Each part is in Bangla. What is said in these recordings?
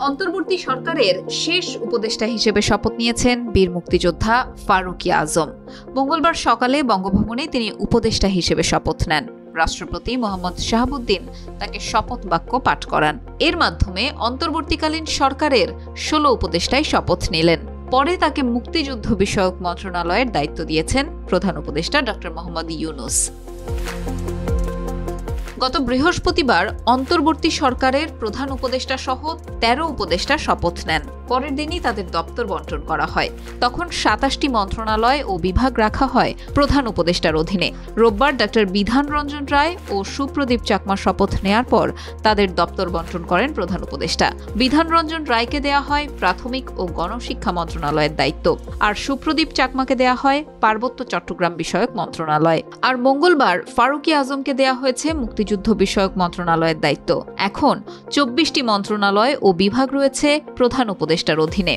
অন্তর্বর্তী সরকারের শেষ উপদেষ্টা হিসেবে শপথ নিয়েছেন বীর মুক্তিযোদ্ধা ফারুকী আজম। মঙ্গলবার সকালে বঙ্গভবনে তিনি উপদেষ্টা হিসেবে শপথ নেন। রাষ্ট্রপতি মোহাম্মদ শাহাবুদ্দিন তাকে শপথ বাক্য পাঠ করান। এর মাধ্যমে অন্তর্বর্তীকালীন সরকারের ১৬ উপদেষ্টায় শপথ নিলেন। পরে তাকে মুক্তিযুদ্ধ বিষয়ক মন্ত্রণালয়ের দায়িত্ব দিয়েছেন প্রধান উপদেষ্টা ড. মোহাম্মদ ইউনূস। গত বৃহস্পতিবার অন্তর্বর্তী সরকারের প্রধান উপদেষ্টা সহ ১৩ উপদেষ্টা শপথ নেন। পরের দিনই তাদের দপ্তর বণ্টন করা হয়। তখন ২৭টি মন্ত্রণালয় ও বিভাগ রাখা হয় প্রধান উপদেষ্টার অধীনে। রোববার ড. বিধান রঞ্জন রায় ও সুপ্রদীপ চাকমা শপথ নেয়ার পর তাদের দপ্তর বণ্টন করেন প্রধান উপদেষ্টা। বিধান রঞ্জন রায়কে দেয়া হয় প্রাথমিক ও গণশিক্ষা মন্ত্রণালয়ের দায়িত্ব, আর সুপ্রদীপ চাকমাকে দেয়া হয় পার্বত্য চট্টগ্রাম বিষয়ক মন্ত্রণালয়। আর মঙ্গলবার ফারুকী আজমকে দেয়া হয়েছে মুক্তিযুদ্ধ বিষয়ক মন্ত্রণালয়ের দায়িত্ব। এখন ২৪টি মন্ত্রণালয় ও বিভাগ রয়েছে প্রধান উপদেষ্টার অধীনে।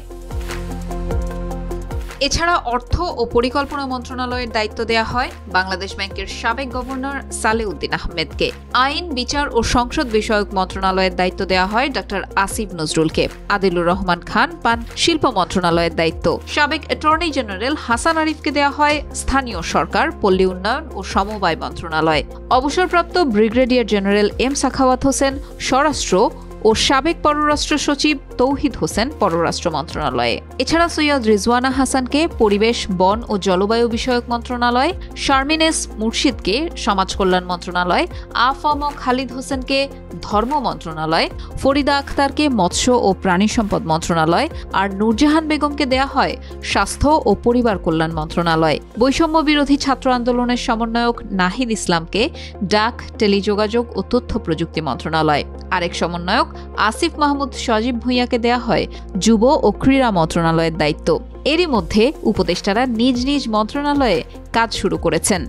এছাড়া অর্থ ও পরিকল্পনা মন্ত্রণালয়ের দায়িত্ব দেয়া হয় বাংলাদেশ ব্যাংকের সাবেক গভর্নর সালেউদ্দিন আহমেদকে। আইন, বিচার ও সংসদ বিষয়ক মন্ত্রণালয়ের দায়িত্ব দেয়া হয় ড. আসিফ নজরুলকে। আদিলুর রহমান খান পান শিল্প মন্ত্রণালয়ের দায়িত্ব। সাবেক অ্যাটর্নি জেনারেল হাসান আরিফকে দেয়া হয় স্থানীয় সরকার, পল্লী উন্নয়ন ও সমবায় মন্ত্রণালয়। অবসরপ্রাপ্ত brigadier general M Sakhawat Hossain স্বরাষ্ট্র ও সাবেক পররাষ্ট্র সচিব তৌহিদ হোসেন পররাষ্ট্র মন্ত্রণালয়ে। এছাড়া সৈয়দ রিজওয়ানা হাসানকে পরিবেশ, বন ও জলবায়ু বিষয়ক মন্ত্রণালয়, শারমিন এস মুর্শিদকে সমাজ কল্যাণ মন্ত্রণালয়, আ.ফ.ম. খালিদ হোসেনকে ধর্ম মন্ত্রণালয়, ফরিদা আখতারকে মৎস্য ও প্রাণী সম্পদ মন্ত্রণালয়, আর নূরজাহান বেগমকে দেয়া হয় স্বাস্থ্য ও পরিবার কল্যাণ মন্ত্রণালয়। বৈষম্য বিরোধী ছাত্র আন্দোলনের সমন্বয়ক নাহিদ ইসলামকে ডাক, টেলিযোগাযোগ ও তথ্য প্রযুক্তি মন্ত্রণালয়। আরেক সমন্বয়ক আসিফ মাহমুদ সজীব ভূঁইয়াকে দেয়া হয় যুব ও ক্রীড়া মন্ত্রণালয়ের দায়িত্ব। এরই মধ্যে উপদেষ্টারা নিজ নিজ মন্ত্রণালয়ে কাজ শুরু করেছেন।